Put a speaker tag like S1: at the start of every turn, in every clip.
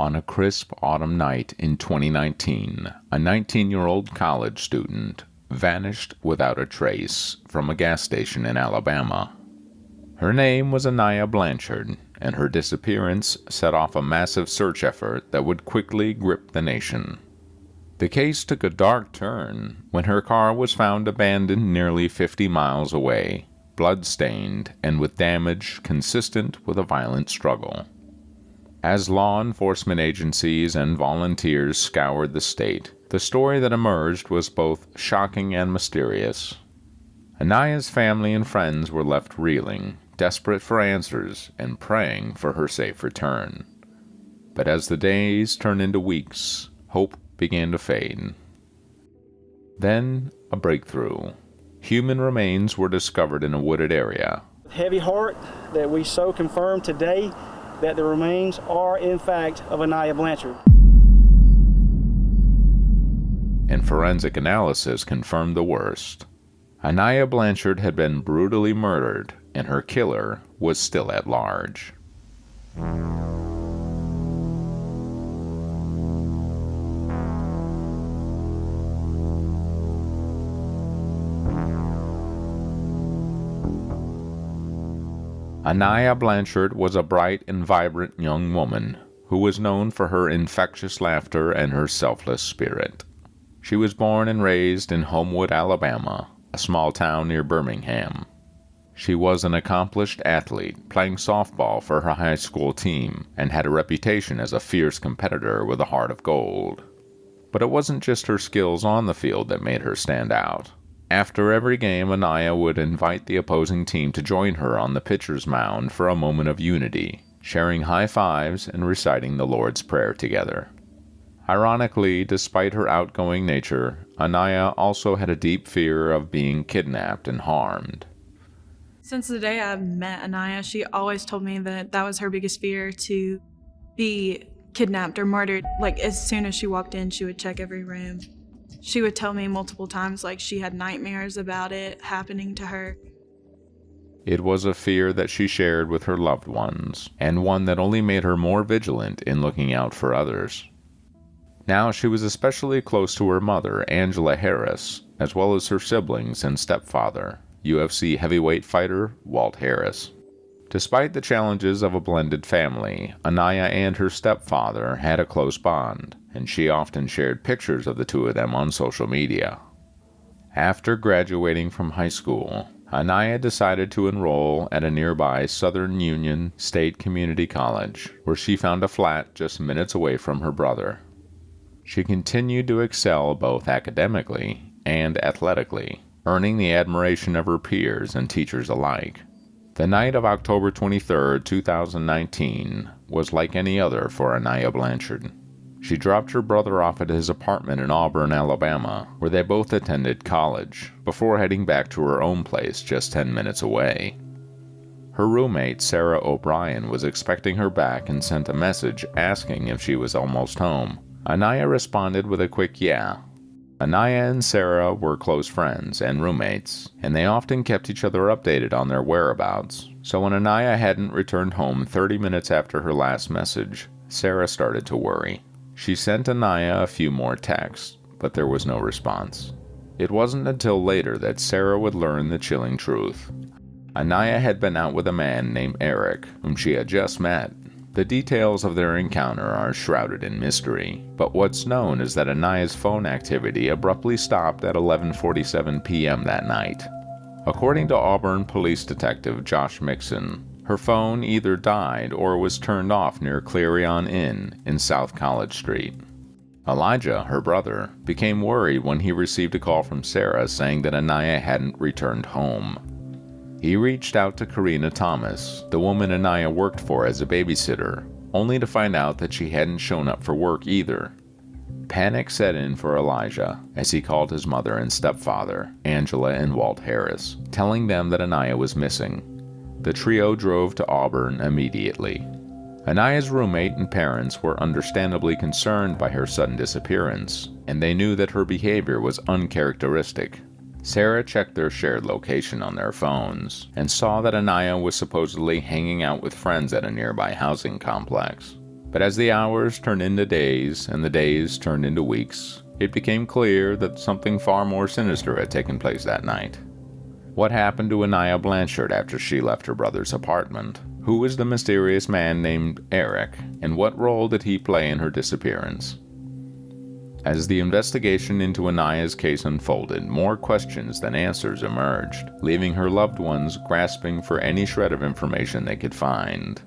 S1: On a crisp autumn night in 2019, a 19-year-old college student vanished without a trace from a gas station in Alabama. Her name was Aniah Blanchard, and her disappearance set off a massive search effort that would quickly grip the nation. The case took a dark turn when her car was found abandoned nearly 50 miles away, blood-stained and with damage consistent with a violent struggle. As law enforcement agencies and volunteers scoured the state, the story that emerged was both shocking and mysterious. Anayah's family and friends were left reeling, desperate for answers and praying for her safe return. But as the days turned into weeks, hope began to fade. Then, a breakthrough. Human remains were discovered in a wooded area.
S2: With heavy heart that we so confirm today that the remains are in fact of Anaya Blanchard.
S1: And forensic analysis confirmed the worst. Anaya Blanchard had been brutally murdered, and her killer was still at large. Anaya Blanchard was a bright and vibrant young woman who was known for her infectious laughter and her selfless spirit. She was born and raised in Homewood, Alabama, a small town near Birmingham. She was an accomplished athlete, playing softball for her high school team, and had a reputation as a fierce competitor with a heart of gold. But it wasn't just her skills on the field that made her stand out. After every game, Anaya would invite the opposing team to join her on the pitcher's mound for a moment of unity, sharing high fives and reciting the Lord's Prayer together. Ironically, despite her outgoing nature, Anaya also had a deep fear of being kidnapped and harmed.
S3: Since the day I met Anaya, she always told me that that was her biggest fear, to be kidnapped or murdered. Like, as soon as she walked in, she would check every room. She would tell me multiple times, like, she had nightmares about it happening to her.
S1: It was a fear that she shared with her loved ones, and one that only made her more vigilant in looking out for others. Now she was especially close to her mother, Angela Harris, as well as her siblings and stepfather, UFC heavyweight fighter Walt Harris. Despite the challenges of a blended family, Anaya and her stepfather had a close bond, and she often shared pictures of the two of them on social media. After graduating from high school, Anaya decided to enroll at a nearby Southern Union State Community College, where she found a flat just minutes away from her brother. She continued to excel both academically and athletically, earning the admiration of her peers and teachers alike. The night of October 23, 2019, was like any other for Aniah Blanchard. She dropped her brother off at his apartment in Auburn, Alabama, where they both attended college, before heading back to her own place just 10 minutes away. Her roommate, Sarah O'Brien, was expecting her back and sent a message asking if she was almost home. Anaya responded with a quick yeah. Anaya and Sarah were close friends and roommates, and they often kept each other updated on their whereabouts. So when Anaya hadn't returned home 30 minutes after her last message, Sarah started to worry. She sent Anaya a few more texts, but there was no response. It wasn't until later that Sarah would learn the chilling truth. Anaya had been out with a man named Eric, whom she had just met. The details of their encounter are shrouded in mystery, but what's known is that Anaya's phone activity abruptly stopped at 11:47 p.m. that night. According to Auburn Police Detective Josh Mixon, her phone either died or was turned off near Clarion Inn in South College Street. Elijah, her brother, became worried when he received a call from Sarah saying that Anaya hadn't returned home. He reached out to Karina Thomas, the woman Anaya worked for as a babysitter, only to find out that she hadn't shown up for work either. Panic set in for Elijah as he called his mother and stepfather, Angela and Walt Harris, telling them that Anaya was missing. The trio drove to Auburn immediately. Anaya's roommate and parents were understandably concerned by her sudden disappearance, and they knew that her behavior was uncharacteristic. Sarah checked their shared location on their phones and saw that Anaya was supposedly hanging out with friends at a nearby housing complex. But as the hours turned into days and the days turned into weeks, it became clear that something far more sinister had taken place that night. What happened to Anaya Blanchard after she left her brother's apartment? Who was the mysterious man named Eric, and what role did he play in her disappearance? As the investigation into Anaya's case unfolded, more questions than answers emerged, leaving her loved ones grasping for any shred of information they could find.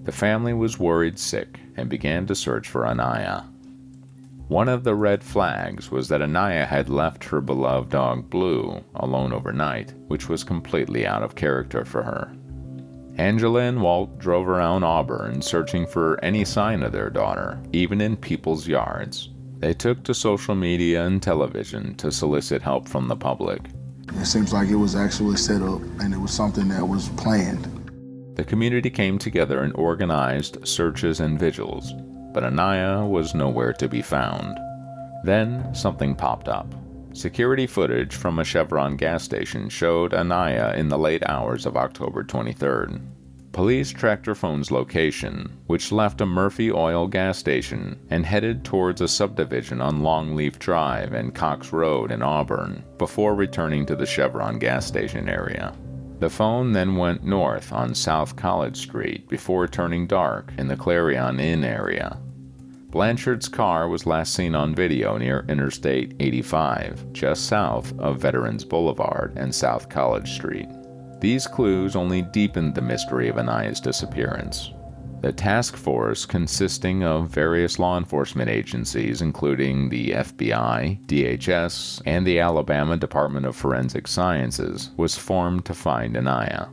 S1: The family was worried sick and began to search for Anaya. One of the red flags was that Anaya had left her beloved dog Blue alone overnight, which was completely out of character for her. Angela and Walt drove around Auburn searching for any sign of their daughter, even in people's yards. They took to social media and television to solicit help from the public.
S4: It seems like it was actually set up and it was something that was planned.
S1: The community came together and organized searches and vigils, but Anaya was nowhere to be found. Then something popped up. Security footage from a Chevron gas station showed Anaya in the late hours of October 23rd. Police tracked her phone's location, which left a Murphy Oil gas station, and headed towards a subdivision on Longleaf Drive and Cox Road in Auburn, before returning to the Chevron gas station area. The phone then went north on South College Street before turning dark in the Clarion Inn area. Blanchard's car was last seen on video near Interstate 85, just south of Veterans Boulevard and South College Street. These clues only deepened the mystery of Anaya's disappearance. The task force, consisting of various law enforcement agencies including the FBI, DHS, and the Alabama Department of Forensic Sciences, was formed to find Anaya.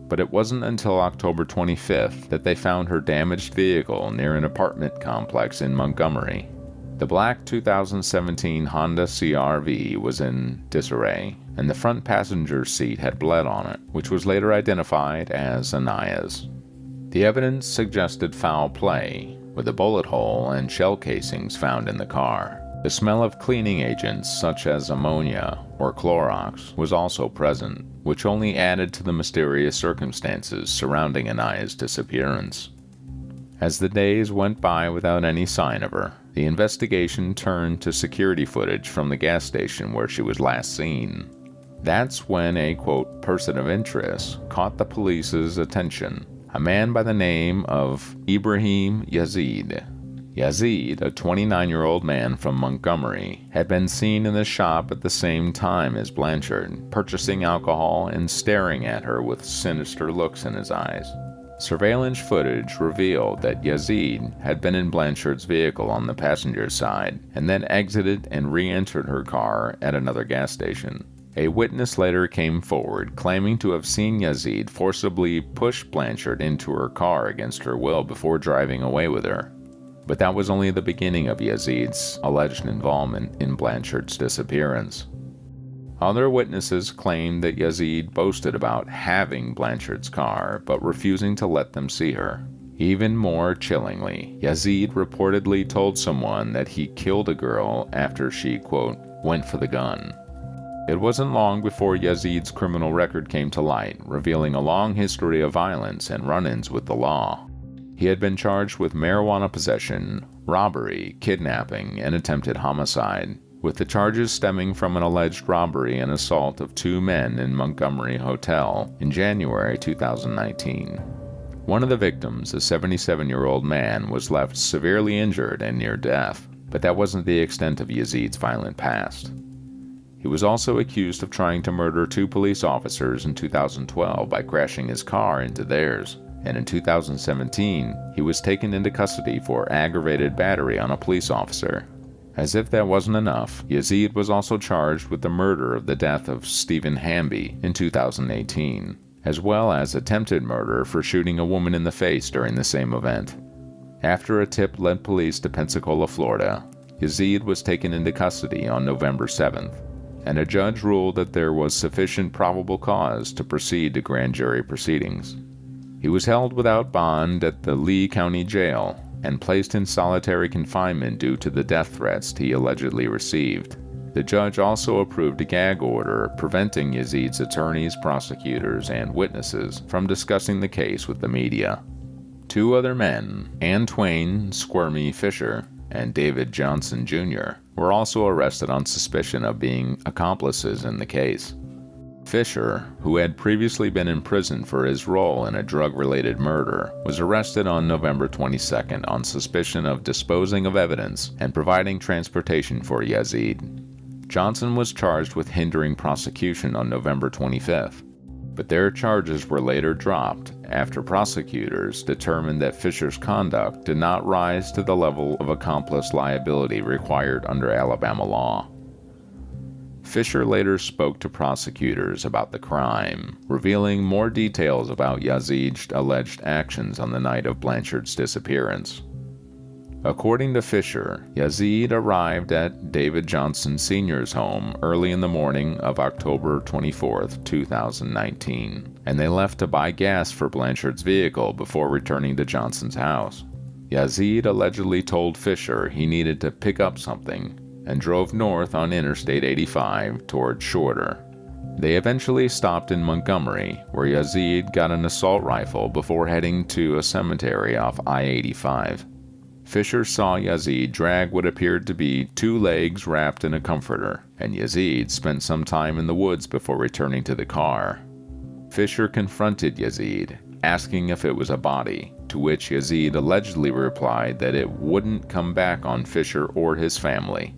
S1: But it wasn't until October 25th that they found her damaged vehicle near an apartment complex in Montgomery. The black 2017 Honda CR-V was in disarray, and the front passenger seat had blood on it, which was later identified as Anaya's. The evidence suggested foul play, with a bullet hole and shell casings found in the car. The smell of cleaning agents such as ammonia or Clorox was also present, which only added to the mysterious circumstances surrounding Anaya's disappearance. As the days went by without any sign of her, the investigation turned to security footage from the gas station where she was last seen. That's when a, quote, person of interest caught the police's attention, a man by the name of Ibrahim Yazid. Yazid, a 29-year-old man from Montgomery, had been seen in the shop at the same time as Blanchard, purchasing alcohol and staring at her with sinister looks in his eyes. Surveillance footage revealed that Yazid had been in Blanchard's vehicle on the passenger side and then exited and re-entered her car at another gas station. A witness later came forward claiming to have seen Yazid forcibly push Blanchard into her car against her will before driving away with her. But that was only the beginning of Yazid's alleged involvement in Blanchard's disappearance. Other witnesses claimed that Yazid boasted about having Blanchard's car, but refusing to let them see her. Even more chillingly, Yazid reportedly told someone that he killed a girl after she, quote, went for the gun. It wasn't long before Yazid's criminal record came to light, revealing a long history of violence and run-ins with the law. He had been charged with marijuana possession, robbery, kidnapping, and attempted homicide, with the charges stemming from an alleged robbery and assault of two men in Montgomery Hotel in January 2019. One of the victims, a 77-year-old man, was left severely injured and near death, but that wasn't the extent of Yazid's violent past. He was also accused of trying to murder two police officers in 2012 by crashing his car into theirs, and in 2017, he was taken into custody for aggravated battery on a police officer. As if that wasn't enough, Yazid was also charged with the murder of the death of Stephen Hamby in 2018, as well as attempted murder for shooting a woman in the face during the same event. After a tip led police to Pensacola, Florida, Yazid was taken into custody on November 7th, and a judge ruled that there was sufficient probable cause to proceed to grand jury proceedings. He was held without bond at the Lee County Jail and placed in solitary confinement due to the death threats he allegedly received. The judge also approved a gag order preventing Yazid's attorneys, prosecutors, and witnesses from discussing the case with the media. Two other men, Antwain Squirmy Fisher and David Johnson Jr., were also arrested on suspicion of being accomplices in the case. Fisher, who had previously been in prison for his role in a drug-related murder, was arrested on November 22nd on suspicion of disposing of evidence and providing transportation for Yazid. Johnson was charged with hindering prosecution on November 25th, but their charges were later dropped after prosecutors determined that Fisher's conduct did not rise to the level of accomplice liability required under Alabama law. Fisher later spoke to prosecutors about the crime, revealing more details about Yazid's alleged actions on the night of Blanchard's disappearance. According to Fisher, Yazid arrived at David Johnson Sr.'s home early in the morning of October 24, 2019, and they left to buy gas for Blanchard's vehicle before returning to Johnson's house. Yazid allegedly told Fisher he needed to pick up something and drove north on Interstate 85 toward Shorter. They eventually stopped in Montgomery, where Yazid got an assault rifle before heading to a cemetery off I-85. Fisher saw Yazid drag what appeared to be two legs wrapped in a comforter, and Yazid spent some time in the woods before returning to the car. Fisher confronted Yazid, asking if it was a body, to which Yazid allegedly replied that it wouldn't come back on Fisher or his family.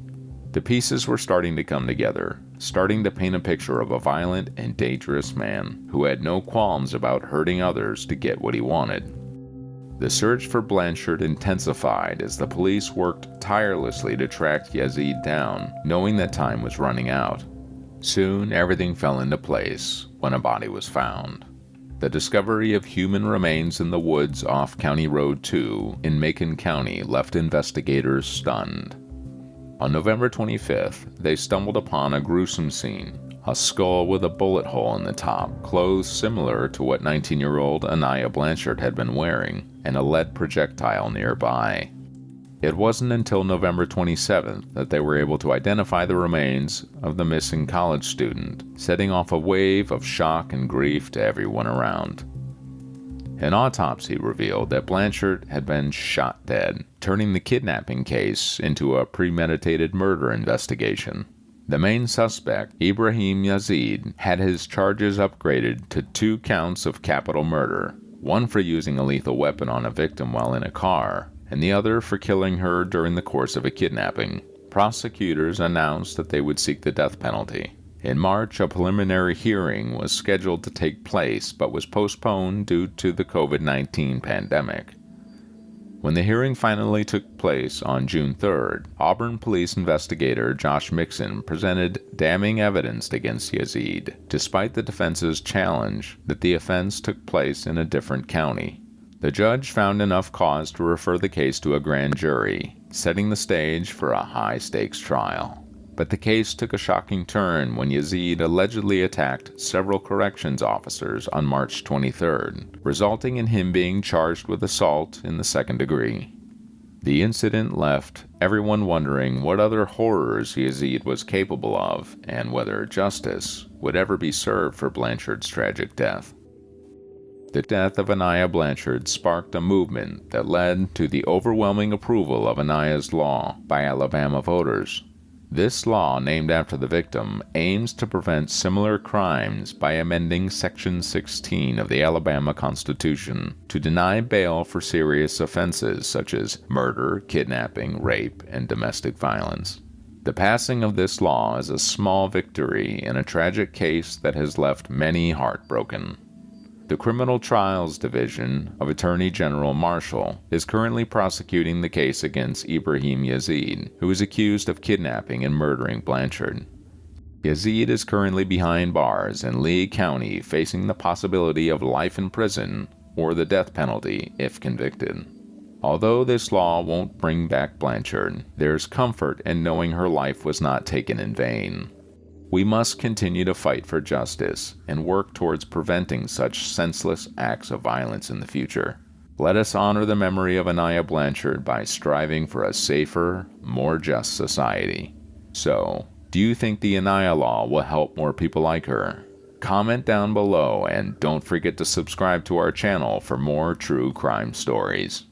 S1: The pieces were starting to come together, starting to paint a picture of a violent and dangerous man who had no qualms about hurting others to get what he wanted. The search for Blanchard intensified as the police worked tirelessly to track Yazid down, knowing that time was running out. Soon, everything fell into place when a body was found. The discovery of human remains in the woods off County Road 2 in Macon County left investigators stunned. On November 25th, they stumbled upon a gruesome scene, a skull with a bullet hole in the top, clothes similar to what 19-year-old Anaya Blanchard had been wearing, and a lead projectile nearby. It wasn't until November 27th that they were able to identify the remains of the missing college student, setting off a wave of shock and grief to everyone around. An autopsy revealed that Blanchard had been shot dead, turning the kidnapping case into a premeditated murder investigation. The main suspect, Ibrahim Yazid, had his charges upgraded to 2 counts of capital murder, one for using a lethal weapon on a victim while in a car, and the other for killing her during the course of a kidnapping. Prosecutors announced that they would seek the death penalty. In March, a preliminary hearing was scheduled to take place but was postponed due to the COVID-19 pandemic. When the hearing finally took place on June 3rd, Auburn police investigator Josh Mixon presented damning evidence against Yazid, despite the defense's challenge that the offense took place in a different county. The judge found enough cause to refer the case to a grand jury, setting the stage for a high-stakes trial. But the case took a shocking turn when Yazid allegedly attacked several corrections officers on March 23rd, resulting in him being charged with assault in the second degree. The incident left everyone wondering what other horrors Yazid was capable of and whether justice would ever be served for Blanchard's tragic death. The death of Aniah Blanchard sparked a movement that led to the overwhelming approval of Aniah's Law by Alabama voters. This law, named after the victim, aims to prevent similar crimes by amending Section 16 of the Alabama Constitution to deny bail for serious offenses such as murder, kidnapping, rape, and domestic violence. The passing of this law is a small victory in a tragic case that has left many heartbroken. The Criminal Trials Division of Attorney General Marshall is currently prosecuting the case against Ibrahim Yazid, who is accused of kidnapping and murdering Blanchard. Yazid is currently behind bars in Lee County, facing the possibility of life in prison or the death penalty if convicted. Although this law won't bring back Blanchard, there's comfort in knowing her life was not taken in vain. We must continue to fight for justice and work towards preventing such senseless acts of violence in the future. Let us honor the memory of Anaya Blanchard by striving for a safer, more just society. So, do you think the Anaya Law will help more people like her? Comment down below and don't forget to subscribe to our channel for more true crime stories.